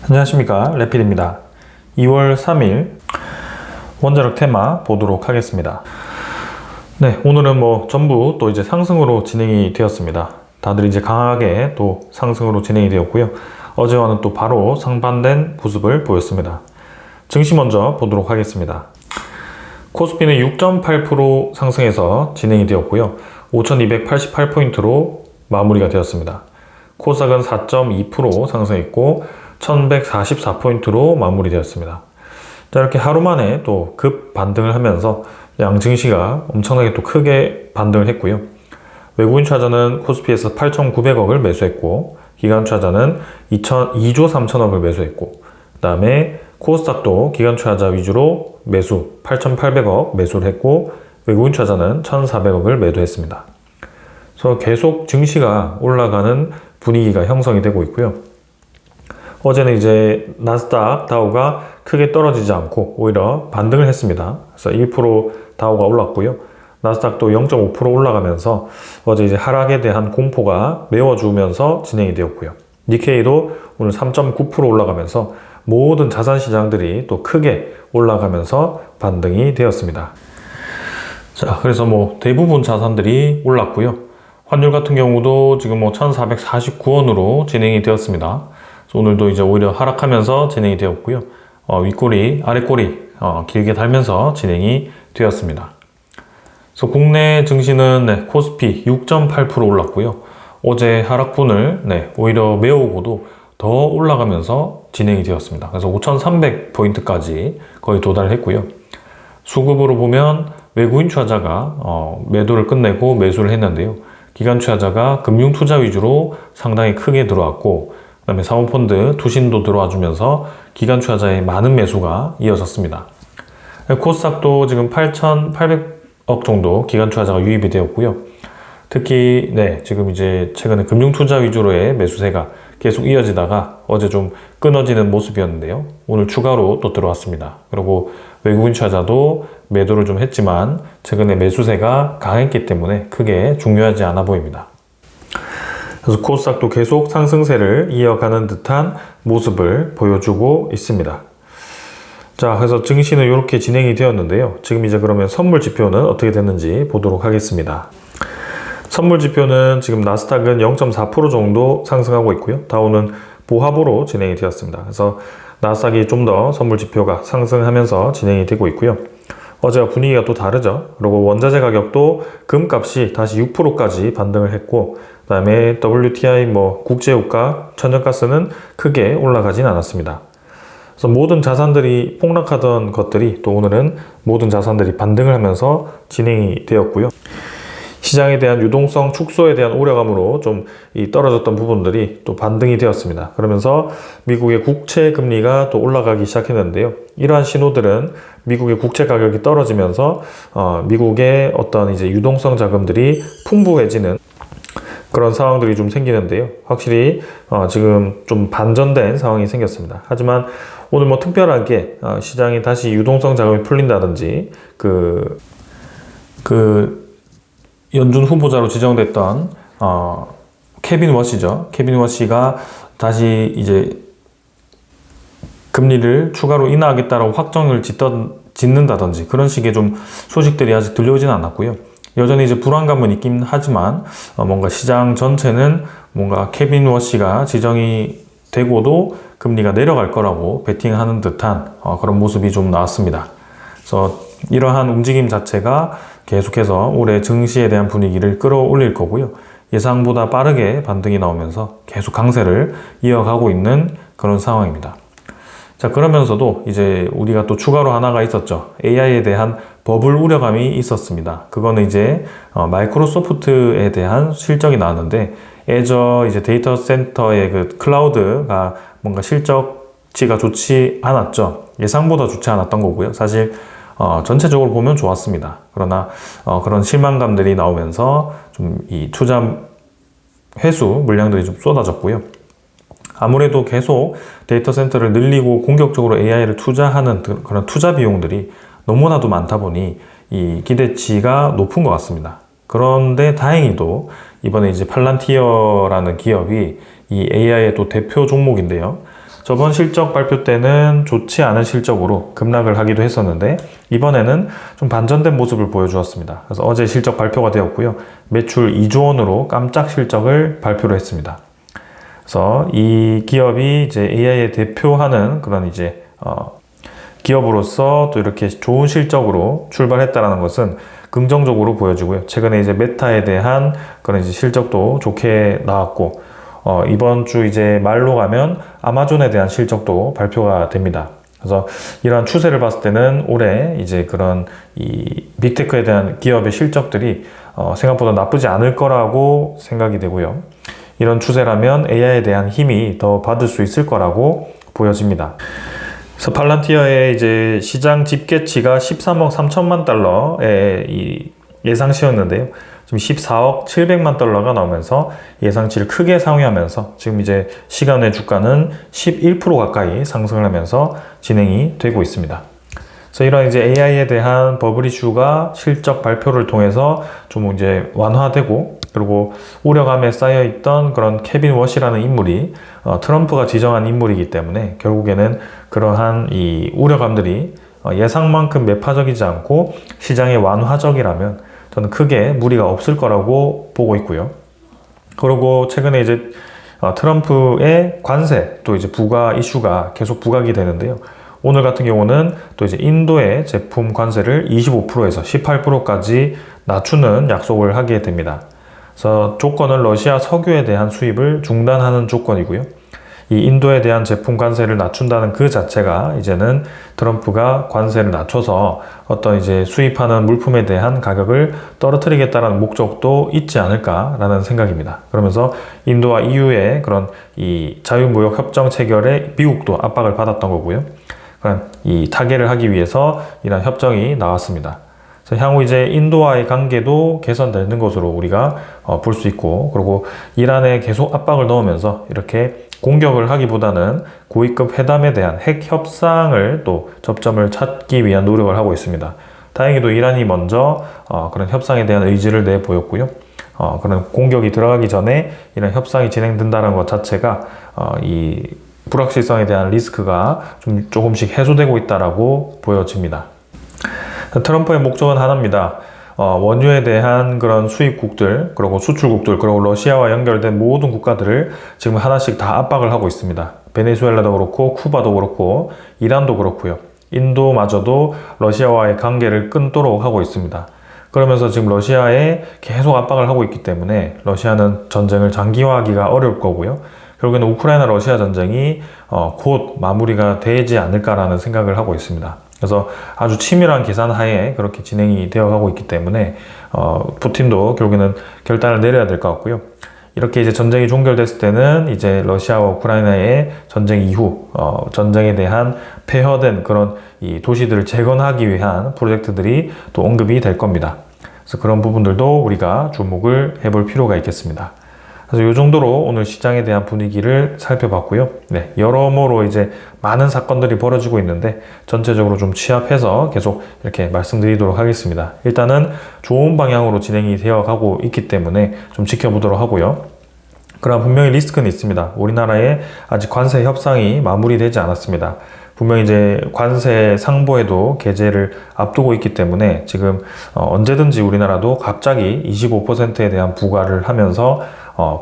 안녕하십니까, 래필입니다. 2월 3일 원자력 테마 보도록 하겠습니다. 네, 오늘은 전부 또 이제 상승으로 진행이 되었습니다. 다들 이제 강하게 또 상승으로 진행이 되었고요. 어제와는 또 바로 상반된 모습을 보였습니다. 증시 먼저 보도록 하겠습니다. 코스피는 6.8% 상승해서 진행이 되었고요. 5288포인트로 마무리가 되었습니다. 코스닥은 4.2% 상승했고 1144포인트로 마무리되었습니다. 자, 이렇게 하루 만에 또 급 반등을 하면서 양 증시가 엄청나게 또 크게 반등을 했고요. 외국인 투자자는 코스피에서 8,900억을 매수했고, 기관 투자자는 2조 3천억을 매수했고, 그 다음에 코스닥도 기관 투자자 위주로 매수 8,800억 매수를 했고, 외국인 투자자는 1,400억을 매도했습니다. 그래서 계속 증시가 올라가는 분위기가 형성이 되고 있고요. 어제는 이제 나스닥 다우가 크게 떨어지지 않고 오히려 반등을 했습니다. 그래서 1% 다우가 올랐고요. 나스닥도 0.5% 올라가면서 어제 이제 하락에 대한 공포가 메워주면서 진행이 되었고요. 니케이도 오늘 3.9% 올라가면서 모든 자산 시장들이 또 크게 올라가면서 반등이 되었습니다. 자, 그래서 대부분 자산들이 올랐고요. 환율 같은 경우도 지금 1,449원으로 진행이 되었습니다. 오늘도 이제 오히려 하락하면서 진행이 되었고요. 윗꼬리, 아랫꼬리 길게 달면서 진행이 되었습니다. 그래서 국내 증시는 코스피 6.8% 올랐고요. 어제 하락분을 오히려 메우고도 더 올라가면서 진행이 되었습니다. 그래서 5,300포인트까지 거의 도달했고요. 수급으로 보면 외국인 투자자가 매도를 끝내고 매수를 했는데요. 기관 투자자가 금융 투자 위주로 상당히 크게 들어왔고, 그 다음에 사모펀드, 투신도 들어와 주면서 기관 투자자의 많은 매수가 이어졌습니다. 코스닥도 지금 8,800억 정도 기관 투자자가 유입이 되었고요. 특히 지금 이제 최근에 금융 투자 위주로의 매수세가 계속 이어지다가 어제 좀 끊어지는 모습이었는데요. 오늘 추가로 또 들어왔습니다. 그리고 외국인 투자자도 매도를 좀 했지만 최근에 매수세가 강했기 때문에 크게 중요하지 않아 보입니다. 그래서 코스닥도 계속 상승세를 이어가는 듯한 모습을 보여주고 있습니다. 자, 그래서 증시는 이렇게 진행이 되었는데요. 지금 이제 그러면 선물 지표는 어떻게 됐는지 보도록 하겠습니다. 선물 지표는 지금 나스닥은 0.4% 정도 상승하고 있고요. 다우는 보합으로 진행이 되었습니다. 그래서 나스닥이 좀 더 선물 지표가 상승하면서 진행이 되고 있고요. 어제와 분위기가 또 다르죠. 그리고 원자재 가격도 금값이 다시 6%까지 반등을 했고, 그 다음에 WTI 국제유가, 천연가스는 크게 올라가진 않았습니다. 그래서 모든 자산들이 폭락하던 것들이 또 오늘은 모든 자산들이 반등을 하면서 진행이 되었고요. 시장에 대한 유동성 축소에 대한 우려감으로 좀 떨어졌던 부분들이 또 반등이 되었습니다. 그러면서 미국의 국채 금리가 또 올라가기 시작했는데요. 이러한 신호들은 미국의 국채 가격이 떨어지면서 미국의 어떤 이제 유동성 자금들이 풍부해지는 그런 상황들이 좀 생기는데요. 확실히 지금 좀 반전된 상황이 생겼습니다. 하지만 오늘 특별하게 시장이 다시 유동성 자금이 풀린다든지 연준 후보자로 지정됐던 케빈 워시죠. 케빈 워시가 다시 이제 금리를 추가로 인하하겠다라고 확정을 짓는다든지 그런 식의 좀 소식들이 아직 들려오지는 않았고요. 여전히 이제 불안감은 있긴 하지만 뭔가 시장 전체는 뭔가 케빈 워시가 지정이 되고도 금리가 내려갈 거라고 베팅하는 듯한 그런 모습이 좀 나왔습니다. 그래서 이러한 움직임 자체가 계속해서 올해 증시에 대한 분위기를 끌어올릴 거고요. 예상보다 빠르게 반등이 나오면서 계속 강세를 이어가고 있는 그런 상황입니다. 자, 그러면서도 이제 우리가 또 추가로 하나가 있었죠. AI에 대한 버블 우려감이 있었습니다. 그거는 이제 마이크로소프트에 대한 실적이 나왔는데, 애저 이제 데이터 센터의 그 클라우드가 뭔가 실적치가 좋지 않았죠. 예상보다 좋지 않았던 거고요. 사실 전체적으로 보면 좋았습니다. 그러나 그런 실망감들이 나오면서 좀 이 투자 회수 물량들이 좀 쏟아졌고요. 아무래도 계속 데이터 센터를 늘리고 공격적으로 AI를 투자하는 그런 투자 비용들이 너무나도 많다 보니 이 기대치가 높은 것 같습니다. 그런데 다행히도 이번에 이제 팔란티어라는 기업이 이 AI의 또 대표 종목인데요. 저번 실적 발표 때는 좋지 않은 실적으로 급락을 하기도 했었는데 이번에는 좀 반전된 모습을 보여주었습니다. 그래서 어제 실적 발표가 되었고요. 매출 2조 원으로 깜짝 실적을 발표를 했습니다. 그래서 이 기업이 이제 AI에 대표하는 그런 이제 기업으로서 또 이렇게 좋은 실적으로 출발했다라는 것은 긍정적으로 보여지고요. 최근에 이제 메타에 대한 그런 이제 실적도 좋게 나왔고, 이번 주 이제 말로 가면 아마존에 대한 실적도 발표가 됩니다. 그래서 이러한 추세를 봤을 때는 올해 이제 그런 이 빅테크에 대한 기업의 실적들이 생각보다 나쁘지 않을 거라고 생각이 되고요. 이런 추세라면 AI에 대한 힘이 더 받을 수 있을 거라고 보여집니다. 그래서 팔란티어의 이제 시장 집계치가 13억 3천만 달러의 이 예상치였는데요. 지금 14억 7백만 달러가 나오면서 예상치를 크게 상회하면서 지금 이제 시간의 주가는 11% 가까이 상승을 하면서 진행이 되고 있습니다. 그래서 이런 이제 AI에 대한 버블 이슈가 실적 발표를 통해서 좀 이제 완화되고, 그리고 우려감에 쌓여있던 그런 케빈 워시라는 인물이 트럼프가 지정한 인물이기 때문에 결국에는 그러한 이 우려감들이 예상만큼 매파적이지 않고 시장에 완화적이라면 저는 크게 무리가 없을 거라고 보고 있고요. 그리고 최근에 이제 트럼프의 관세 또 이제 부가 이슈가 계속 부각이 되는데요. 오늘 같은 경우는 또 이제 인도의 제품 관세를 25%에서 18%까지 낮추는 약속을 하게 됩니다. 그래서 조건은 러시아 석유에 대한 수입을 중단하는 조건이고요. 이 인도에 대한 제품 관세를 낮춘다는 그 자체가 이제는 트럼프가 관세를 낮춰서 어떤 이제 수입하는 물품에 대한 가격을 떨어뜨리겠다는 목적도 있지 않을까라는 생각입니다. 그러면서 인도와 EU의 그런 이 자유무역 협정 체결에 미국도 압박을 받았던 거고요. 그런 이 타개를 하기 위해서 이런 협정이 나왔습니다. 그래서 향후 이제 인도와의 관계도 개선되는 것으로 우리가 볼 수 있고, 그리고 이란에 계속 압박을 넣으면서 이렇게 공격을 하기보다는 고위급 회담에 대한 핵 협상을 또 접점을 찾기 위한 노력을 하고 있습니다. 다행히도 이란이 먼저 그런 협상에 대한 의지를 내보였고요. 그런 공격이 들어가기 전에 이런 협상이 진행된다는 것 자체가 이 불확실성에 대한 리스크가 좀 조금씩 해소되고 있다라고 보여집니다. 트럼프의 목적은 하나입니다. 원유에 대한 그런 수입국들, 그리고 수출국들, 그리고 러시아와 연결된 모든 국가들을 지금 하나씩 다 압박을 하고 있습니다. 베네수엘라도 그렇고, 쿠바도 그렇고, 이란도 그렇고요. 인도마저도 러시아와의 관계를 끊도록 하고 있습니다. 그러면서 지금 러시아에 계속 압박을 하고 있기 때문에 러시아는 전쟁을 장기화하기가 어려울 거고요. 결국에는 우크라이나 러시아 전쟁이 곧 마무리가 되지 않을까라는 생각을 하고 있습니다. 그래서 아주 치밀한 계산 하에 그렇게 진행이 되어 가고 있기 때문에 푸틴도 결국에는 결단을 내려야 될 것 같고요. 이렇게 이제 전쟁이 종결됐을 때는 이제 러시아와 우크라이나의 전쟁 이후 전쟁에 대한 폐허된 그런 이 도시들을 재건하기 위한 프로젝트들이 또 언급이 될 겁니다. 그래서 그런 부분들도 우리가 주목을 해볼 필요가 있겠습니다. 그래서 이 정도로 오늘 시장에 대한 분위기를 살펴봤고요. 네, 여러모로 이제 많은 사건들이 벌어지고 있는데 전체적으로 좀 취합해서 계속 이렇게 말씀드리도록 하겠습니다. 일단은 좋은 방향으로 진행이 되어 가고 있기 때문에 좀 지켜보도록 하고요. 그러나 분명히 리스크는 있습니다. 우리나라에 아직 관세 협상이 마무리되지 않았습니다. 분명히 이제 관세 상보에도 개제를 앞두고 있기 때문에 지금 언제든지 우리나라도 갑자기 25%에 대한 부과를 하면서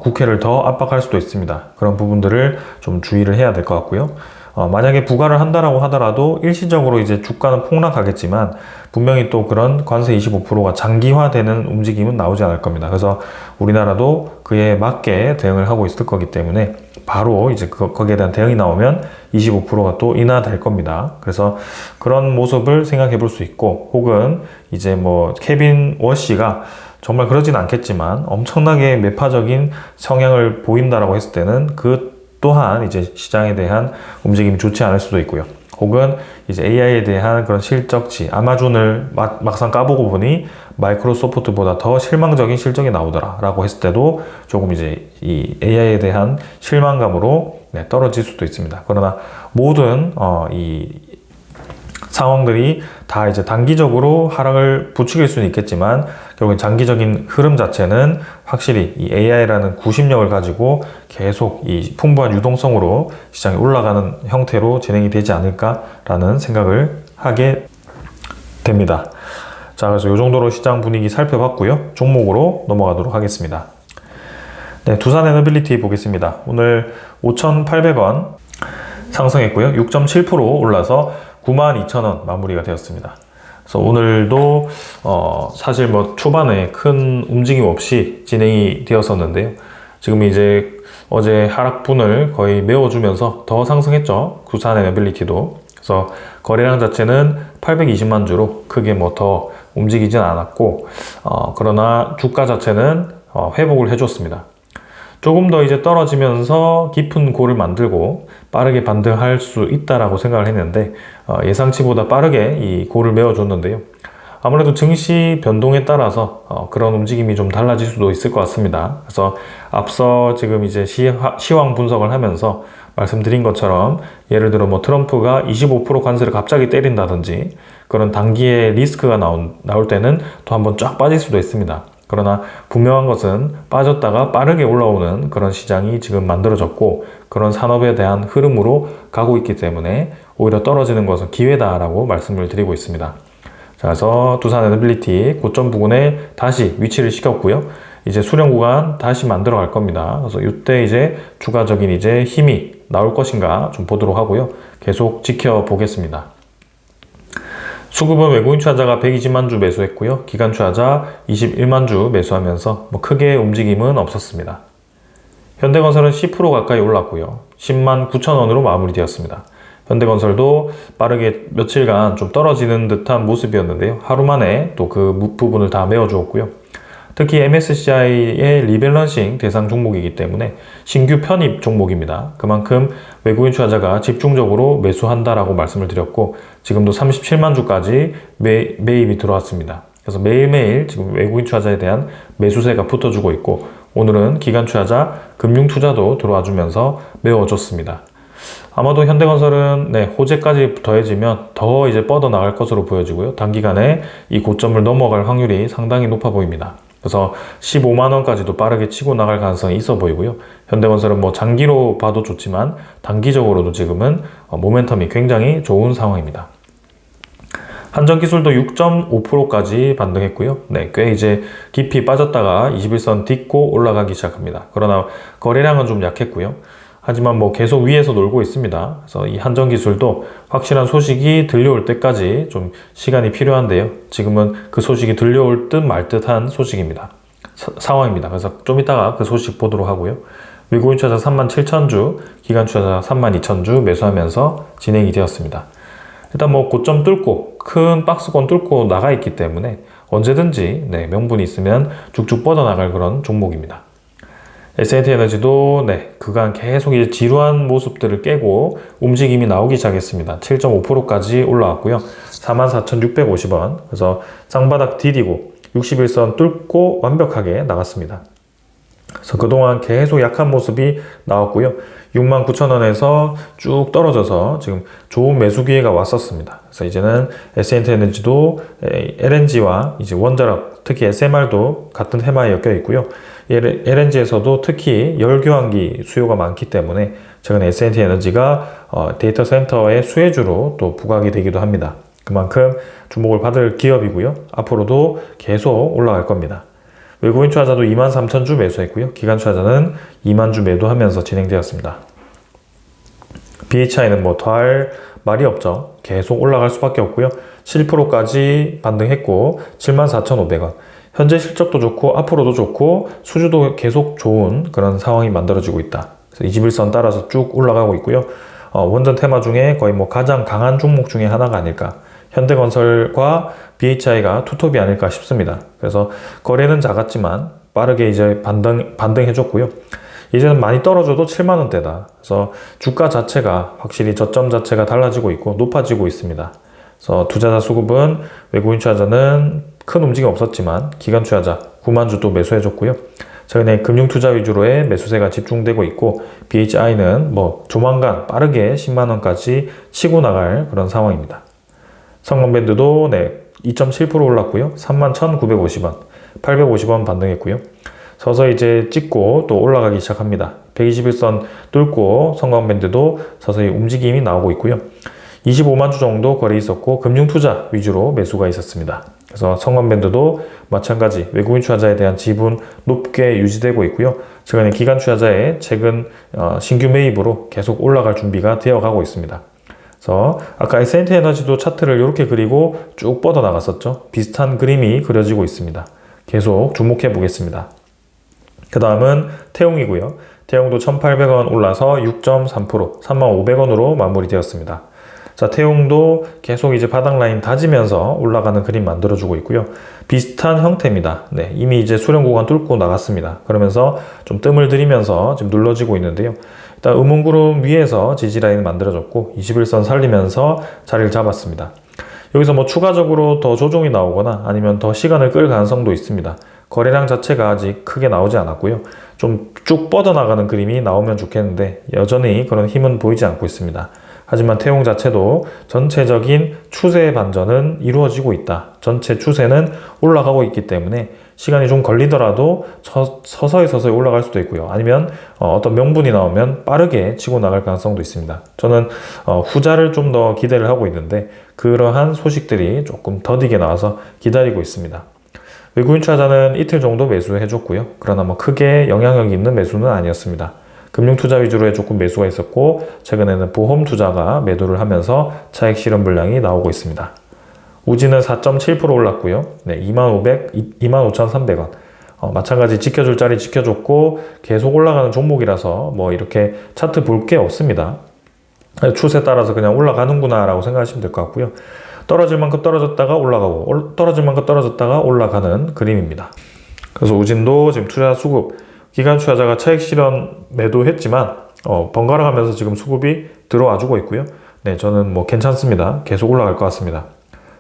국회를 더 압박할 수도 있습니다. 그런 부분들을 좀 주의를 해야 될 것 같고요. 만약에 부과를 한다라고 하더라도 일시적으로 이제 주가는 폭락하겠지만 분명히 또 그런 관세 25%가 장기화되는 움직임은 나오지 않을 겁니다. 그래서 우리나라도 그에 맞게 대응을 하고 있을 거기 때문에 바로 이제 거기에 대한 대응이 나오면 25%가 또 인하될 겁니다. 그래서 그런 모습을 생각해 볼 수 있고, 혹은 이제 뭐 케빈 워시가 정말 그러진 않겠지만 엄청나게 매파적인 성향을 보인다라고 했을 때는 그 또한 이제 시장에 대한 움직임이 좋지 않을 수도 있고요. 혹은 이제 AI에 대한 그런 실적치, 아마존을 막상 까보고 보니 마이크로소프트보다 더 실망적인 실적이 나오더라 라고 했을 때도 조금 이제 이 AI에 대한 실망감으로 떨어질 수도 있습니다. 그러나 모든 이 상황들이 다 이제 단기적으로 하락을 부추길 수는 있겠지만 결국 장기적인 흐름 자체는 확실히 이 AI라는 구심력을 가지고 계속 이 풍부한 유동성으로 시장이 올라가는 형태로 진행이 되지 않을까라는 생각을 하게 됩니다. 자, 그래서 이 정도로 시장 분위기 살펴봤고요. 종목으로 넘어가도록 하겠습니다. 네, 두산에너빌리티 보겠습니다. 오늘 5,800원 상승했고요. 6.7% 올라서 92,000원 마무리가 되었습니다. 그래서 오늘도 사실 뭐 초반에 큰 움직임 없이 진행이 되었었는데요. 지금 이제 어제 하락분을 거의 메워주면서 더 상승했죠. 두산에너빌리티도. 그래서 거래량 자체는 820만 주로 크게 뭐 더 움직이진 않았고, 그러나 주가 자체는 회복을 해줬습니다. 조금 더 이제 떨어지면서 깊은 골을 만들고 빠르게 반등할 수 있다라고 생각을 했는데, 예상치보다 빠르게 이 골을 메워줬는데요. 아무래도 증시 변동에 따라서 그런 움직임이 좀 달라질 수도 있을 것 같습니다. 그래서 앞서 지금 이제 시황 분석을 하면서 말씀드린 것처럼 예를 들어 뭐 트럼프가 25% 관세를 갑자기 때린다든지 그런 단기에 리스크가 나올 때는 또 한번 쫙 빠질 수도 있습니다. 그러나 분명한 것은 빠졌다가 빠르게 올라오는 그런 시장이 지금 만들어졌고 그런 산업에 대한 흐름으로 가고 있기 때문에 오히려 떨어지는 것은 기회다라고 말씀을 드리고 있습니다. 자, 그래서 두산에너빌리티 고점 부근에 다시 위치를 시켰고요. 이제 수렴 구간 다시 만들어 갈 겁니다. 그래서 이때 이제 추가적인 이제 힘이 나올 것인가 좀 보도록 하고요. 계속 지켜보겠습니다. 수급은 외국인 투자자가 120만 주 매수했고요. 기관 투자자 21만 주 매수하면서 뭐 크게 움직임은 없었습니다. 현대건설은 10% 가까이 올랐고요. 10만 9천 원으로 마무리되었습니다. 현대건설도 빠르게 며칠간 좀 떨어지는 듯한 모습이었는데요. 하루 만에 또 그 부분을 다 메워주었고요. 특히 MSCI의 리밸런싱 대상 종목이기 때문에 신규 편입 종목입니다. 그만큼 외국인 투자자가 집중적으로 매수한다라고 말씀을 드렸고 지금도 37만 주까지 매입이 들어왔습니다. 그래서 매일매일 지금 외국인 투자자에 대한 매수세가 붙어주고 있고 오늘은 기관 투자자, 금융 투자도 들어와 주면서 메워줬습니다. 아마도 현대건설은 호재까지 더해지면 더 이제 뻗어나갈 것으로 보여지고요. 단기간에 이 고점을 넘어갈 확률이 상당히 높아 보입니다. 그래서 15만원까지도 빠르게 치고 나갈 가능성이 있어 보이고요. 현대건설은 뭐 장기로 봐도 좋지만 단기적으로도 지금은 모멘텀이 굉장히 좋은 상황입니다. 한전기술도 6.5%까지 반등했고요. 꽤 이제 깊이 빠졌다가 21선 딛고 올라가기 시작합니다. 그러나 거래량은 좀 약했고요. 하지만 뭐 계속 위에서 놀고 있습니다. 그래서 이 한전기술도 확실한 소식이 들려올 때까지 좀 시간이 필요한데요. 지금은 그 소식이 들려올 듯 말 듯한 소식입니다. 상황입니다. 그래서 좀 이따가 그 소식 보도록 하고요. 외국인 투자자 37,000주, 기관 투자자 32,000주 매수하면서 진행이 되었습니다. 일단 뭐 고점 뚫고 큰 박스권 뚫고 나가 있기 때문에 언제든지 명분이 있으면 쭉쭉 뻗어나갈 그런 종목입니다. S&T에너지도 그간 계속 이제 지루한 모습들을 깨고 움직임이 나오기 시작했습니다. 7.5%까지 올라왔고요. 44,650원. 그래서 쌍바닥 디디고 61선 뚫고 완벽하게 나갔습니다. 그래서 그동안 계속 약한 모습이 나왔고요. 69,000원에서 쭉 떨어져서 지금 좋은 매수 기회가 왔었습니다. 그래서 이제는 S&T에너지도 LNG와 이제 원자력, 특히 SMR도 같은 테마에 엮여 있고요. LNG에서도 특히 열교환기 수요가 많기 때문에 최근에 S&T에너지가 데이터 센터의 수혜주로 또 부각이 되기도 합니다. 그만큼 주목을 받을 기업이고요. 앞으로도 계속 올라갈 겁니다. 외국인 투자자도 23,000주 매수했고요. 기관 투자자는 2만 주 매도하면서 진행되었습니다. BHI는 뭐 더할 말이 없죠. 계속 올라갈 수밖에 없고요. 7%까지 반등했고 74,500원. 현재 실적도 좋고 앞으로도 좋고 수주도 계속 좋은 그런 상황이 만들어지고 있다. 그래서 21선 따라서 쭉 올라가고 있고요. 원전 테마 중에 거의 뭐 가장 강한 종목 중에 하나가 아닐까. 현대건설과 BHI가 투톱이 아닐까 싶습니다. 그래서 거래는 작았지만 빠르게 이제 반등해줬고요. 이제는 많이 떨어져도 7만원대다. 그래서 주가 자체가 확실히 저점 자체가 달라지고 있고 높아지고 있습니다. 그래서 투자자 수급은 외국인 투자자는 큰 움직임 없었지만 기관 투자자 9만 주 또 매수해줬고요. 최근에 금융 투자 위주로의 매수세가 집중되고 있고 BHI는 뭐 조만간 빠르게 10만원까지 치고 나갈 그런 상황입니다. 성광밴드도 2.7% 올랐고요. 31,950원, 850원 반등했고요. 서서히 이제 찍고 또 올라가기 시작합니다. 121선 뚫고 성광밴드도 서서히 움직임이 나오고 있고요. 25만 주 정도 거래 있었고 금융투자 위주로 매수가 있었습니다. 그래서 성광밴드도 마찬가지 외국인 투자자에 대한 지분 높게 유지되고 있고요. 최근에 기관 투자자의 최근 신규 매입으로 계속 올라갈 준비가 되어 가고 있습니다. 그래서 아까 에센트 에너지도 차트를 이렇게 그리고 쭉 뻗어 나갔었죠. 비슷한 그림이 그려지고 있습니다. 계속 주목해 보겠습니다. 그 다음은 태용이고요. 태용도 1,800원 올라서 6.3%, 35,500원으로 마무리되었습니다. 자, 태용도 계속 이제 바닥 라인 다지면서 올라가는 그림 만들어주고 있고요. 비슷한 형태입니다. 이미 이제 수렴 구간 뚫고 나갔습니다. 그러면서 좀 뜸을 들이면서 지금 눌러지고 있는데요. 일단 음운구름 위에서 지지 라인을 만들어줬고 21선 살리면서 자리를 잡았습니다. 여기서 뭐 추가적으로 더 조정이 나오거나 아니면 더 시간을 끌 가능성도 있습니다. 거래량 자체가 아직 크게 나오지 않았고요. 좀 쭉 뻗어나가는 그림이 나오면 좋겠는데 여전히 그런 힘은 보이지 않고 있습니다. 하지만 태용 자체도 전체적인 추세 반전은 이루어지고 있다. 전체 추세는 올라가고 있기 때문에 시간이 좀 걸리더라도 서서히 올라갈 수도 있고요. 아니면 어떤 명분이 나오면 빠르게 치고 나갈 가능성도 있습니다. 저는 후자를 좀 더 기대를 하고 있는데 그러한 소식들이 조금 더디게 나와서 기다리고 있습니다. 외국인 투자자는 이틀 정도 매수해줬고요. 그러나 뭐 크게 영향력 있는 매수는 아니었습니다. 금융투자 위주로 조금 매수가 있었고 최근에는 보험투자가 매도를 하면서 차익 실현 물량이 나오고 있습니다. 우지는 4.7% 올랐고요. 25,300원. 마찬가지 지켜줄 자리 지켜줬고 계속 올라가는 종목이라서 뭐 이렇게 차트 볼 게 없습니다. 추세 따라서 그냥 올라가는구나 라고 생각하시면 될 것 같고요. 떨어질 만큼 떨어졌다가 올라가고 떨어질 만큼 떨어졌다가 올라가는 그림입니다. 그래서 우진도 지금 투자 수급 기관 투자자가 차익 실현 매도했지만 번갈아 가면서 지금 수급이 들어와 주고 있고요. 저는 뭐 괜찮습니다. 계속 올라갈 것 같습니다.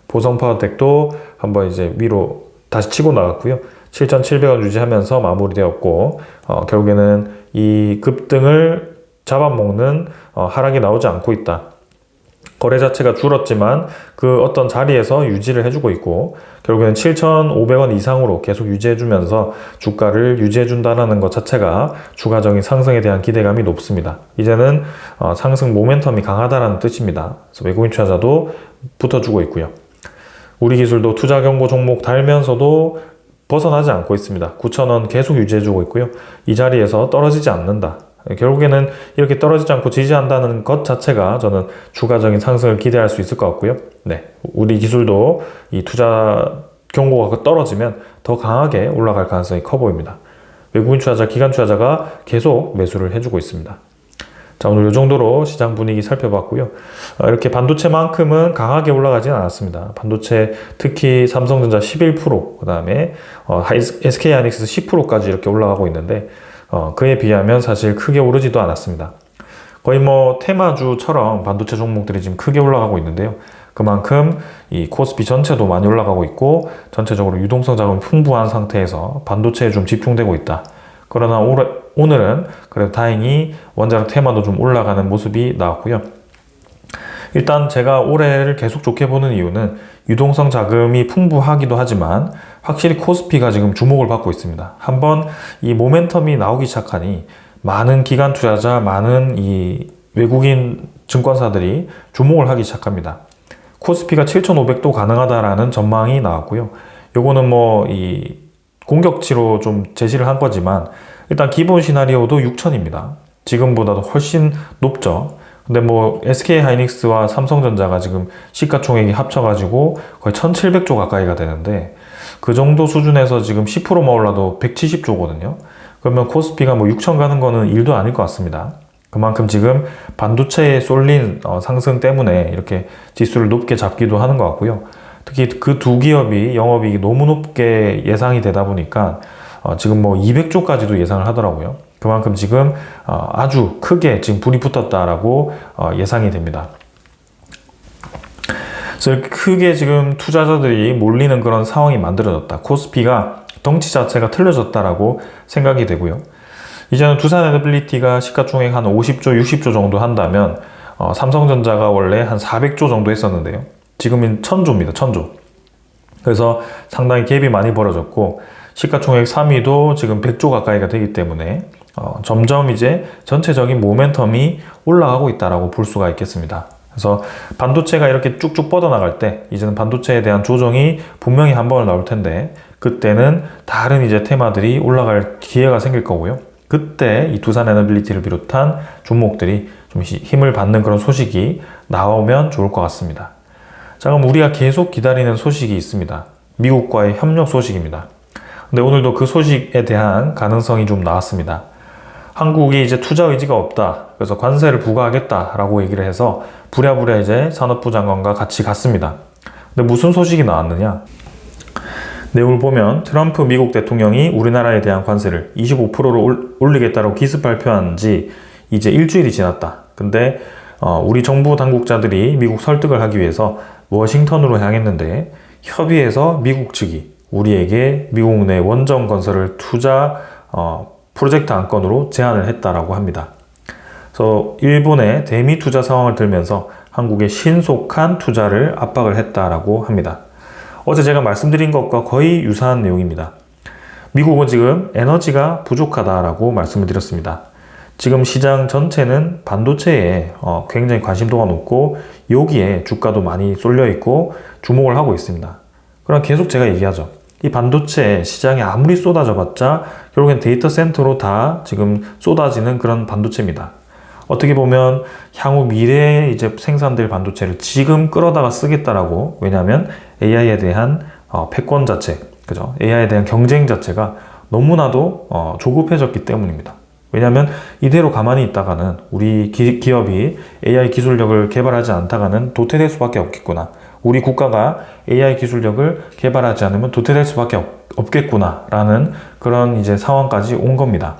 보성파워텍도 한번 이제 위로 다시 치고 나갔고요. 7,700원 유지하면서 마무리되었고 결국에는 이 급등을 잡아먹는 하락이 나오지 않고 있다. 거래 자체가 줄었지만 그 어떤 자리에서 유지를 해주고 있고 결국에는 7,500원 이상으로 계속 유지해주면서 주가를 유지해준다는 것 자체가 추가적인 상승에 대한 기대감이 높습니다. 이제는 상승 모멘텀이 강하다는 뜻입니다. 그래서 외국인 투자자도 붙어주고 있고요. 우리 기술도 투자 경고 종목 달면서도 벗어나지 않고 있습니다. 9,000원 계속 유지해주고 있고요. 이 자리에서 떨어지지 않는다. 결국에는 이렇게 떨어지지 않고 지지한다는 것 자체가 저는 추가적인 상승을 기대할 수 있을 것 같고요. 우리 기술도 이 투자 경고가 떨어지면 더 강하게 올라갈 가능성이 커 보입니다. 외국인 투자자, 기관 투자자가 계속 매수를 해주고 있습니다. 자, 오늘 이 정도로 시장 분위기 살펴봤고요. 이렇게 반도체만큼은 강하게 올라가지는 않았습니다. 반도체 특히 삼성전자 11%, 그 다음에 SK하이닉스 10%까지 이렇게 올라가고 있는데 그에 비하면 사실 크게 오르지도 않았습니다. 거의 뭐 테마주처럼 반도체 종목들이 지금 크게 올라가고 있는데요. 그만큼 이 코스피 전체도 많이 올라가고 있고 전체적으로 유동성 자금이 풍부한 상태에서 반도체에 좀 집중되고 있다. 그러나 오늘은 그래도 다행히 원자력 테마도 좀 올라가는 모습이 나왔고요. 일단 제가 올해를 계속 좋게 보는 이유는 유동성 자금이 풍부하기도 하지만 확실히 코스피가 지금 주목을 받고 있습니다. 한번 이 모멘텀이 나오기 시작하니 많은 기관 투자자, 많은 이 외국인 증권사들이 주목을 하기 시작합니다. 코스피가 7,500도 가능하다라는 전망이 나왔고요. 요거는 뭐 이 공격치로 좀 제시를 한 거지만 일단 기본 시나리오도 6,000입니다. 지금보다도 훨씬 높죠. 근데 뭐 SK하이닉스와 삼성전자가 지금 시가총액이 합쳐가지고 거의 1,700조 가까이가 되는데 그 정도 수준에서 지금 10%만 올라도 170조거든요. 그러면 코스피가 뭐 6,000 가는 거는 일도 아닐 것 같습니다. 그만큼 지금 반도체에 쏠린 상승 때문에 이렇게 지수를 높게 잡기도 하는 것 같고요. 특히 그 두 기업이 영업이익이 너무 높게 예상이 되다 보니까 지금 뭐 200조까지도 예상을 하더라고요. 그만큼 지금 아주 크게 지금 불이 붙었다라고 예상이 됩니다. 그래서 크게 지금 투자자들이 몰리는 그런 상황이 만들어졌다. 코스피가 덩치 자체가 틀려졌다라고 생각이 되고요. 이제는 두산에너빌리티가 시가총액 한 50조, 60조 정도 한다면 삼성전자가 원래 한 400조 정도 했었는데요. 지금은 천조입니다. 천조. 그래서 상당히 갭이 많이 벌어졌고 시가총액 3위도 지금 100조 가까이가 되기 때문에 점점 이제 전체적인 모멘텀이 올라가고 있다라고 볼 수가 있겠습니다. 그래서 반도체가 이렇게 쭉쭉 뻗어나갈 때 이제는 반도체에 대한 조정이 분명히 한 번 나올 텐데 그때는 다른 이제 테마들이 올라갈 기회가 생길 거고요. 그때 이 두산 에너빌리티를 비롯한 종목들이 좀 힘을 받는 그런 소식이 나오면 좋을 것 같습니다. 자, 그럼 우리가 계속 기다리는 소식이 있습니다. 미국과의 협력 소식입니다. 근데 오늘도 그 소식에 대한 가능성이 좀 나왔습니다. 한국이 이제 투자 의지가 없다. 그래서 관세를 부과하겠다라고 얘기를 해서 부랴부랴 이제 산업부 장관과 같이 갔습니다. 근데 무슨 소식이 나왔느냐? 내용을 보면 트럼프 미국 대통령이 우리나라에 대한 관세를 25%로 올리겠다고 기습 발표한 지 이제 일주일이 지났다. 근데 우리 정부 당국자들이 미국 설득을 하기 위해서 워싱턴으로 향했는데 협의해서 미국 측이 우리에게 미국 내 원전 건설을 투자 프로젝트 안건으로 제안을 했다라고 합니다. 그래서 일본의 대미 투자 상황을 들면서 한국의 신속한 투자를 압박을 했다라고 합니다. 어제 제가 말씀드린 것과 거의 유사한 내용입니다. 미국은 지금 에너지가 부족하다라고 말씀을 드렸습니다. 지금 시장 전체는 반도체에 굉장히 관심도가 높고 여기에 주가도 많이 쏠려 있고 주목을 하고 있습니다. 그럼 계속 제가 얘기하죠. 이 반도체 시장이 아무리 쏟아져 봤자 결국엔 데이터 센터로 다 지금 쏟아지는 그런 반도체입니다. 어떻게 보면 향후 미래에 이제 생산될 반도체를 지금 끌어다가 쓰겠다라고, 왜냐하면 AI에 대한 패권 자체, 그죠? AI에 대한 경쟁 자체가 너무나도 조급해졌기 때문입니다. 왜냐하면 이대로 가만히 있다가는 우리 기업이 AI 기술력을 개발하지 않다가는 도태될 수밖에 없겠구나. 우리 국가가 AI 기술력을 개발하지 않으면 도태될 수밖에 없겠구나라는 그런 이제 상황까지 온 겁니다.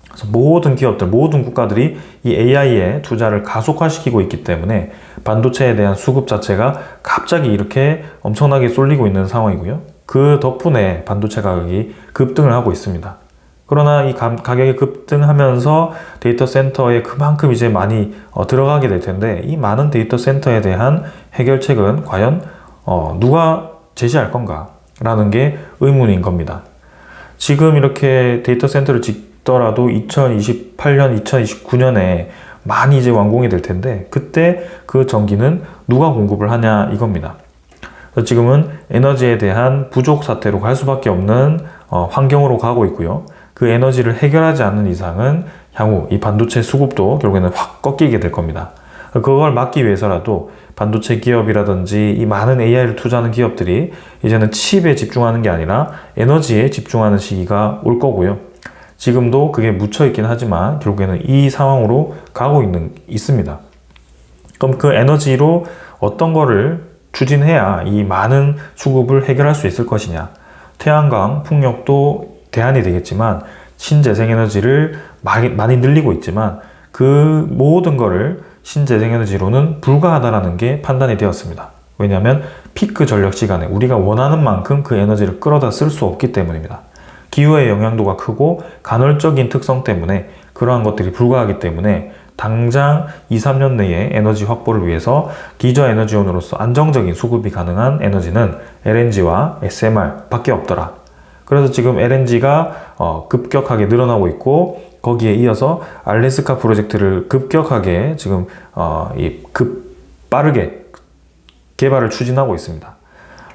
그래서 모든 기업들, 모든 국가들이 이 AI에 투자를 가속화시키고 있기 때문에 반도체에 대한 수급 자체가 갑자기 이렇게 엄청나게 쏠리고 있는 상황이고요. 그 덕분에 반도체 가격이 급등을 하고 있습니다. 그러나 이 가격이 급등하면서 데이터 센터에 그만큼 이제 많이 들어가게 될 텐데 이 많은 데이터 센터에 대한 해결책은 과연 누가 제시할 건가? 라는 게 의문인 겁니다. 지금 이렇게 데이터 센터를 짓더라도 2028년, 2029년에 많이 이제 완공이 될 텐데 그때 그 전기는 누가 공급을 하냐 이겁니다. 그래서 지금은 에너지에 대한 부족 사태로 갈 수밖에 없는 환경으로 가고 있고요. 그 에너지를 해결하지 않는 이상은 향후 이 반도체 수급도 결국에는 확 꺾이게 될 겁니다. 그걸 막기 위해서라도 반도체 기업이라든지 이 많은 AI를 투자하는 기업들이 이제는 칩에 집중하는 게 아니라 에너지에 집중하는 시기가 올 거고요. 지금도 그게 묻혀 있긴 하지만 결국에는 이 상황으로 가고 있습니다. 그럼 그 에너지로 어떤 거를 추진해야 이 많은 수급을 해결할 수 있을 것이냐? 태양광, 풍력도 대안이 되겠지만 신재생에너지를 많이 늘리고 있지만 그 모든 거를 신재생에너지로는 불가하다라는 게 판단이 되었습니다. 왜냐하면 피크 전력 시간에 우리가 원하는 만큼 그 에너지를 끌어다 쓸 수 없기 때문입니다. 기후의 영향도가 크고 간헐적인 특성 때문에 그러한 것들이 불가하기 때문에 당장 2, 3년 내에 에너지 확보를 위해서 기저에너지원으로서 안정적인 수급이 가능한 에너지는 LNG와 SMR 밖에 없더라. 그래서 지금 LNG가 급격하게 늘어나고 있고 거기에 이어서 알래스카 프로젝트를 급격하게 지금 빠르게 개발을 추진하고 있습니다.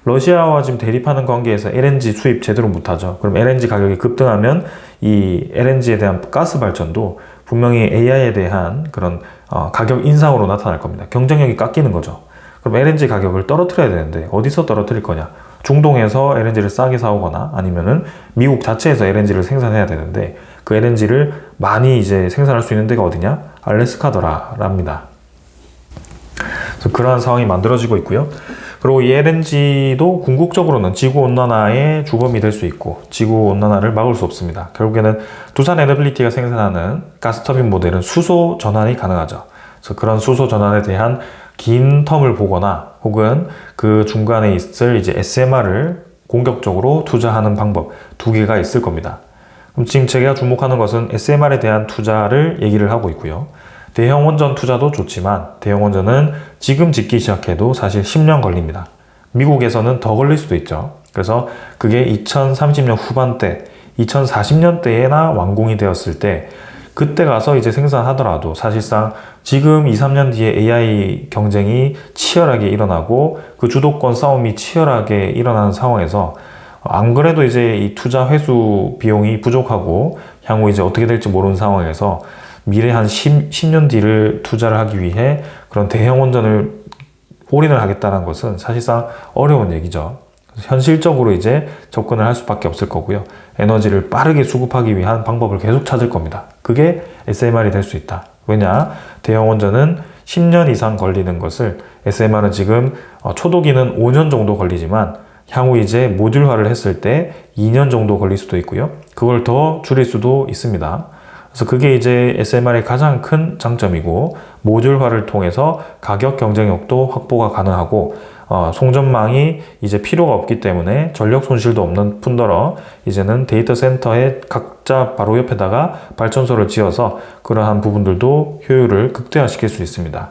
러시아와 지금 대립하는 관계에서 LNG 수입 제대로 못하죠. 그럼 LNG 가격이 급등하면 이 LNG에 대한 가스 발전도 분명히 AI에 대한 그런 가격 인상으로 나타날 겁니다. 경쟁력이 깎이는 거죠. 그럼 LNG 가격을 떨어뜨려야 되는데 어디서 떨어뜨릴 거냐? 중동에서 LNG를 싸게 사오거나 아니면은 미국 자체에서 LNG를 생산해야 되는데 그 LNG를 많이 이제 생산할 수 있는 데가 어디냐? 알래스카더라랍니다. 그래서 그러한 상황이 만들어지고 있고요. 그리고 이 LNG도 궁극적으로는 지구온난화의 주범이 될 수 있고 지구온난화를 막을 수 없습니다. 결국에는 두산 에너빌리티가 생산하는 가스터빈 모델은 수소 전환이 가능하죠. 그래서 그런 수소 전환에 대한 긴 텀을 보거나 혹은 그 중간에 있을 이제 SMR을 공격적으로 투자하는 방법 두 개가 있을 겁니다. 그럼 지금 제가 주목하는 것은 SMR에 대한 투자를 얘기를 하고 있고요. 대형 원전 투자도 좋지만 대형 원전은 지금 짓기 시작해도 사실 10년 걸립니다. 미국에서는 더 걸릴 수도 있죠. 그래서 그게 2030년 후반대, 2040년대에나 완공이 되었을 때 그때 가서 이제 생산하더라도 사실상 지금 2, 3년 뒤에 AI 경쟁이 치열하게 일어나고 그 주도권 싸움이 치열하게 일어나는 상황에서 안 그래도 이제 이 투자 회수 비용이 부족하고 향후 이제 어떻게 될지 모르는 상황에서 미래 한 10년 뒤를 투자를 하기 위해 그런 대형 원전을 올인을 하겠다는 것은 사실상 어려운 얘기죠. 현실적으로 이제 접근을 할 수밖에 없을 거고요. 에너지를 빠르게 수급하기 위한 방법을 계속 찾을 겁니다. 그게 SMR이 될 수 있다. 왜냐? 대형 원전은 10년 이상 걸리는 것을 SMR은 지금 초도기는 5년 정도 걸리지만 향후 이제 모듈화를 했을 때 2년 정도 걸릴 수도 있고요. 그걸 더 줄일 수도 있습니다. 그래서 그게 이제 SMR의 가장 큰 장점이고 모듈화를 통해서 가격 경쟁력도 확보가 가능하고 송전망이 이제 필요가 없기 때문에 전력 손실도 없는 뿐더러 이제는 데이터 센터에 각자 바로 옆에다가 발전소를 지어서 그러한 부분들도 효율을 극대화시킬 수 있습니다.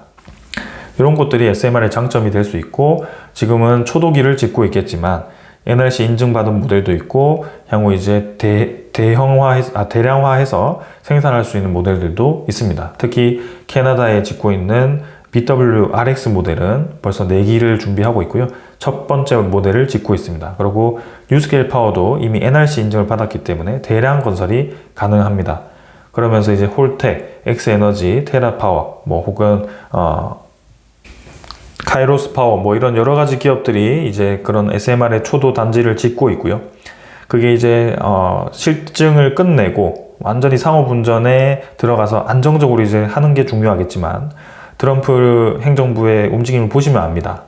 이런 것들이 SMR의 장점이 될 수 있고 지금은 초도기를 짓고 있겠지만 NRC 인증받은 모델도 있고 향후 이제 대량화해서 생산할 수 있는 모델들도 있습니다. 특히 캐나다에 짓고 있는 BWRX 모델은 벌써 4기를 준비하고 있고요. 첫 번째 모델을 짓고 있습니다. 그리고 뉴스케일 파워도 이미 NRC 인증을 받았기 때문에 대량 건설이 가능합니다. 그러면서 이제 홀텍, 엑스에너지, 테라파워, 혹은 카이로스 파워 이런 여러 가지 기업들이 이제 그런 SMR의 초도 단지를 짓고 있고요. 그게 이제 실증을 끝내고 완전히 상호분전에 들어가서 안정적으로 이제 하는 게 중요하겠지만 트럼프 행정부의 움직임을 보시면 압니다.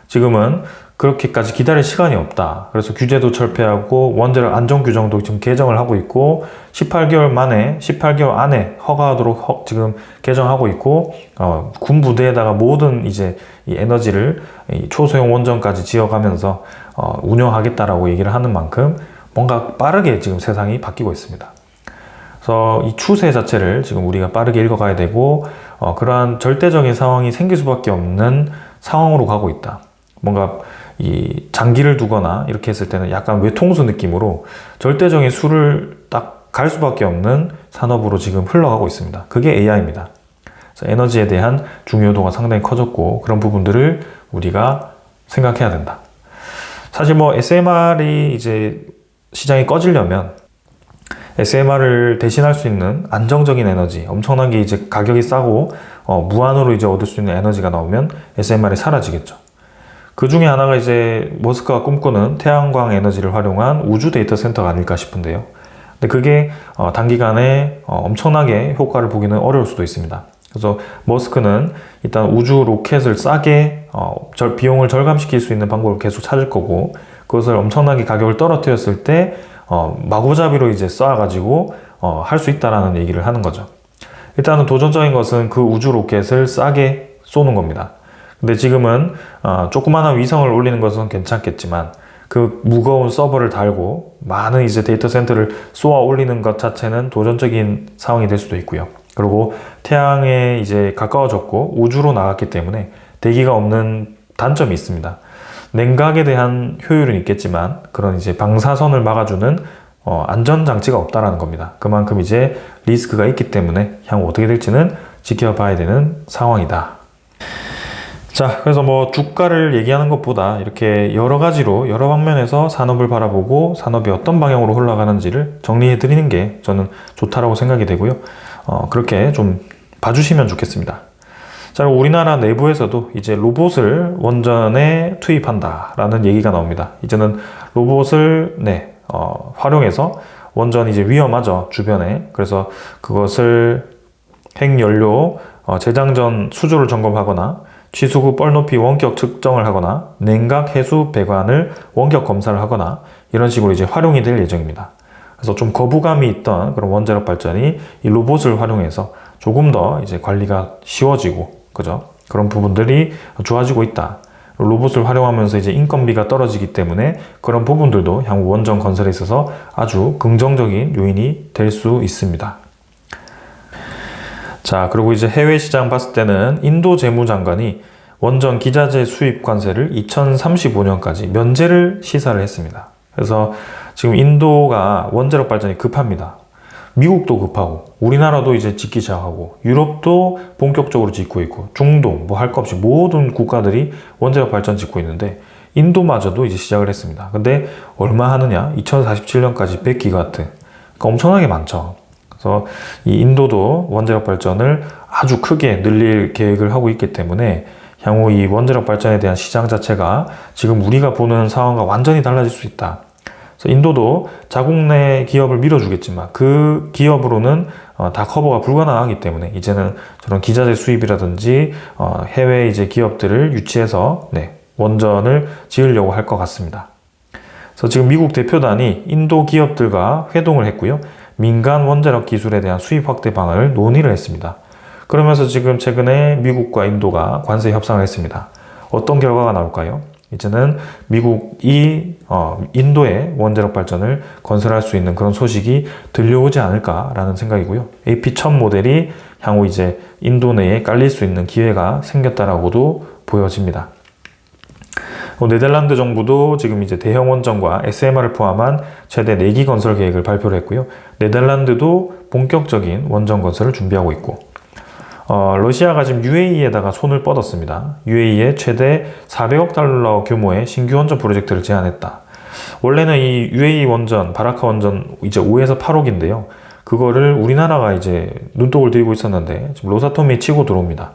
지금은 그렇게까지 기다릴 시간이 없다. 그래서 규제도 철폐하고 원자력 안전 규정도 지금 개정을 하고 있고 18개월 안에 허가하도록 지금 개정하고 있고 군 부대에다가 모든 이제 이 에너지를 이 초소형 원전까지 지어가면서 운영하겠다라고 얘기를 하는 만큼 뭔가 빠르게 지금 세상이 바뀌고 있습니다. 그래서 이 추세 자체를 지금 우리가 빠르게 읽어가야 되고 그러한 절대적인 상황이 생길 수밖에 없는 상황으로 가고 있다. 뭔가 이 장기를 두거나 이렇게 했을 때는 약간 외통수 느낌으로 절대적인 수를 딱 갈 수밖에 없는 산업으로 지금 흘러가고 있습니다. 그게 AI입니다. 그래서 에너지에 대한 중요도가 상당히 커졌고 그런 부분들을 우리가 생각해야 된다. 사실 SMR이 이제 시장이 꺼지려면 SMR을 대신할 수 있는 안정적인 에너지, 엄청나게 이제 가격이 싸고 무한으로 이제 얻을 수 있는 에너지가 나오면 SMR이 사라지겠죠. 그 중에 하나가 이제 머스크가 꿈꾸는 태양광 에너지를 활용한 우주 데이터 센터가 아닐까 싶은데요. 근데 그게 단기간에 엄청나게 효과를 보기는 어려울 수도 있습니다. 그래서 머스크는 일단 우주 로켓을 싸게 비용을 절감시킬 수 있는 방법을 계속 찾을 거고 그것을 엄청나게 가격을 떨어뜨렸을 때 마구잡이로 이제 쏴가지고 할 수 있다라는 얘기를 하는 거죠. 일단은 도전적인 것은 그 우주 로켓을 싸게 쏘는 겁니다. 근데 지금은 조그마한 위성을 올리는 것은 괜찮겠지만 그 무거운 서버를 달고 많은 이제 데이터 센터를 쏘아 올리는 것 자체는 도전적인 상황이 될 수도 있고요. 그리고 태양에 이제 가까워졌고 우주로 나갔기 때문에 대기가 없는 단점이 있습니다. 냉각에 대한 효율은 있겠지만 그런 이제 방사선을 막아주는 안전장치가 없다라는 겁니다. 그만큼 이제 리스크가 있기 때문에 향후 어떻게 될지는 지켜봐야 되는 상황이다. 자, 그래서 주가를 얘기하는 것보다 이렇게 여러 가지로 여러 방면에서 산업을 바라보고 산업이 어떤 방향으로 흘러가는지를 정리해 드리는 게 저는 좋다라고 생각이 되고요. 그렇게 좀 봐주시면 좋겠습니다. 자, 우리나라 내부에서도 이제 로봇을 원전에 투입한다라는 얘기가 나옵니다. 이제는 로봇을 활용해서 원전이 이제 위험하죠, 주변에. 그래서 그것을 핵연료 제장 전 수조를 점검하거나 취수 후 뻘높이 원격 측정을 하거나 냉각 해수 배관을 원격 검사를 하거나 이런 식으로 이제 활용이 될 예정입니다. 그래서 좀 거부감이 있던 그런 원자력 발전이 이 로봇을 활용해서 조금 더 이제 관리가 쉬워지고, 그죠? 그런 부분들이 좋아지고 있다. 로봇을 활용하면서 이제 인건비가 떨어지기 때문에 그런 부분들도 향후 원전 건설에 있어서 아주 긍정적인 요인이 될 수 있습니다. 자, 그리고 이제 해외 시장 봤을 때는 인도 재무장관이 원전 기자재 수입 관세를 2035년까지 면제를 시사를 했습니다. 그래서 지금 인도가 원자력 발전이 급합니다. 미국도 급하고 우리나라도 이제 짓기 시작하고 유럽도 본격적으로 짓고 있고 중동 뭐 할 것 없이 모든 국가들이 원자력 발전 짓고 있는데 인도마저도 이제 시작을 했습니다. 근데 얼마 하느냐? 2047년까지 100기가와트. 그러니까 엄청나게 많죠. 그래서 이 인도도 원자력 발전을 아주 크게 늘릴 계획을 하고 있기 때문에 향후 이 원자력 발전에 대한 시장 자체가 지금 우리가 보는 상황과 완전히 달라질 수 있다. 그래서 인도도 자국 내 기업을 밀어주겠지만 그 기업으로는 다 커버가 불가능하기 때문에 이제는 저런 기자재 수입이라든지 해외 이제 기업들을 유치해서 원전을 지으려고 할 것 같습니다. 그래서 지금 미국 대표단이 인도 기업들과 회동을 했고요. 민간 원자력 기술에 대한 수입 확대 방안을 논의를 했습니다. 그러면서 지금 최근에 미국과 인도가 관세 협상을 했습니다. 어떤 결과가 나올까요? 이제는 미국이 인도의 원자력 발전을 건설할 수 있는 그런 소식이 들려오지 않을까라는 생각이고요. AP1000 모델이 향후 이제 인도 내에 깔릴 수 있는 기회가 생겼다라고도 보여집니다. 네덜란드 정부도 지금 이제 대형 원전과 SMR을 포함한 최대 4기 건설 계획을 발표를 했고요. 네덜란드도 본격적인 원전 건설을 준비하고 있고, 러시아가 지금 UAE에다가 손을 뻗었습니다. UAE에 최대 400억 달러 규모의 신규 원전 프로젝트를 제안했다. 원래는 이 UAE 원전, 바라카 원전 이제 5에서 8억인데요. 그거를 우리나라가 이제 눈독을 들이고 있었는데 지금 로사톰이 치고 들어옵니다.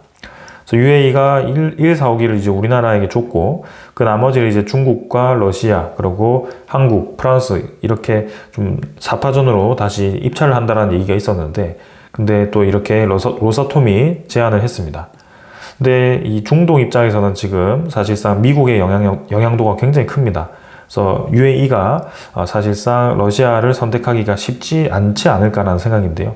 그래서 UAE가 1,4호기를 이제 우리나라에게 줬고 그 나머지를 이제 중국과 러시아 그리고 한국, 프랑스 이렇게 좀 4파전으로 다시 입찰을 한다는 얘기가 있었는데 근데 또 이렇게 로사톰이 제안을 했습니다. 근데 이 중동 입장에서는 지금 사실상 미국의 영향도가 굉장히 큽니다. 그래서 UAE가 사실상 러시아를 선택하기가 쉽지 않지 않을까라는 생각인데요.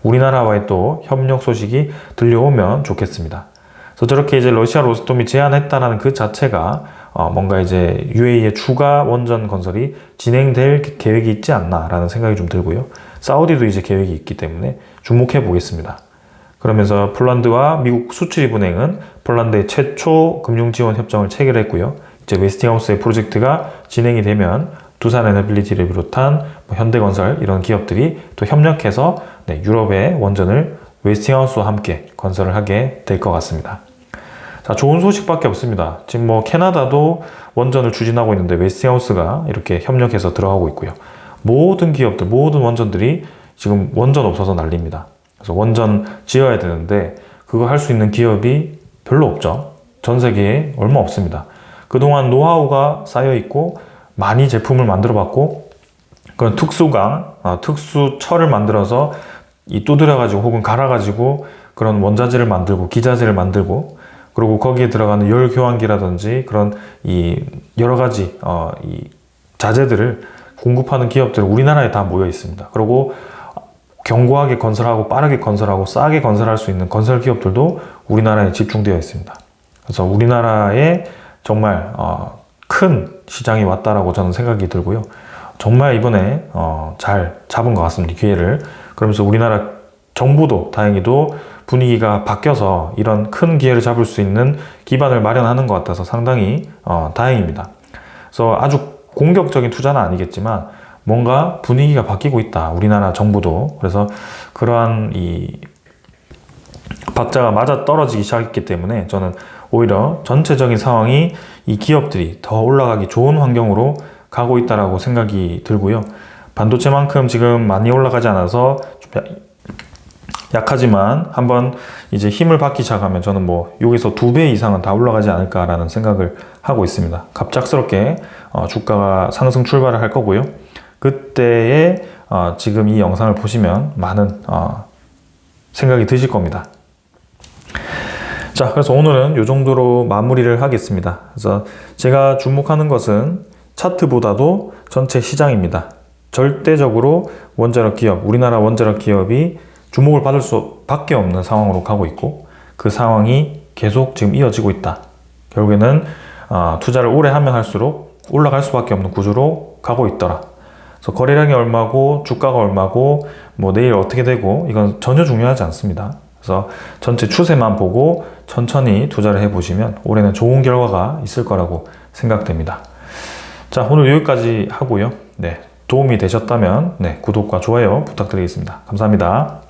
우리나라와의 또 협력 소식이 들려오면 좋겠습니다. 그래서 저렇게 이제 러시아 로스톰이 제안했다라는 그 자체가 뭔가 이제 UAE의 추가 원전 건설이 진행될 계획이 있지 않나라는 생각이 좀 들고요. 사우디도 이제 계획이 있기 때문에 주목해 보겠습니다. 그러면서 폴란드와 미국 수출입은행은 폴란드의 최초 금융지원 협정을 체결했고요. 이제 웨스팅하우스의 프로젝트가 진행이 되면 두산에너빌리티를 비롯한 현대건설 이런 기업들이 또 협력해서 유럽의 원전을 웨스팅하우스와 함께 건설을 하게 될 것 같습니다. 자, 좋은 소식밖에 없습니다. 지금 캐나다도 원전을 추진하고 있는데 웨스팅하우스가 이렇게 협력해서 들어가고 있고요. 모든 기업들, 모든 원전들이 지금 원전 없어서 난립니다. 그래서 원전 지어야 되는데 그거 할 수 있는 기업이 별로 없죠. 전 세계에 얼마 없습니다. 그동안 노하우가 쌓여 있고 많이 제품을 만들어 봤고 그런 특수강, 특수철을 만들어서 두드려 가지고 혹은 갈아 가지고 그런 원자재를 만들고 기자재를 만들고 그리고 거기에 들어가는 열 교환기라든지 그런 이 여러 가지 이 자재들을 공급하는 기업들은 우리나라에 다 모여 있습니다. 그리고 견고하게 건설하고 빠르게 건설하고 싸게 건설할 수 있는 건설 기업들도 우리나라에 집중되어 있습니다. 그래서 우리나라에 정말 큰 시장이 왔다라고 저는 생각이 들고요. 정말 이번에 잘 잡은 것 같습니다. 기회를. 그러면서 우리나라 정부도 다행히도 분위기가 바뀌어서 이런 큰 기회를 잡을 수 있는 기반을 마련하는 것 같아서 상당히 다행입니다. 그래서 아주 공격적인 투자는 아니겠지만 뭔가 분위기가 바뀌고 있다. 우리나라 정부도. 그래서 그러한 이 박자가 맞아 떨어지기 시작했기 때문에 저는 오히려 전체적인 상황이 이 기업들이 더 올라가기 좋은 환경으로 가고 있다라고 생각이 들고요. 반도체만큼 지금 많이 올라가지 않아서 좀 약하지만 한번 이제 힘을 받기 시작하면 저는 여기서 2배 이상은 다 올라가지 않을까라는 생각을 하고 있습니다. 갑작스럽게 주가가 상승 출발을 할 거고요. 그때에 지금 이 영상을 보시면 많은 생각이 드실 겁니다. 자, 그래서 오늘은 이 정도로 마무리를 하겠습니다. 그래서 제가 주목하는 것은 차트보다도 전체 시장입니다. 절대적으로 원자력 기업, 우리나라 원자력 기업이 주목을 받을 수밖에 없는 상황으로 가고 있고 그 상황이 계속 지금 이어지고 있다. 결국에는 투자를 오래 하면 할수록 올라갈 수밖에 없는 구조로 가고 있더라. 그래서 거래량이 얼마고 주가가 얼마고 내일 어떻게 되고 이건 전혀 중요하지 않습니다. 그래서 전체 추세만 보고 천천히 투자를 해보시면 올해는 좋은 결과가 있을 거라고 생각됩니다. 자, 오늘 여기까지 하고요. 네, 도움이 되셨다면 구독과 좋아요 부탁드리겠습니다. 감사합니다.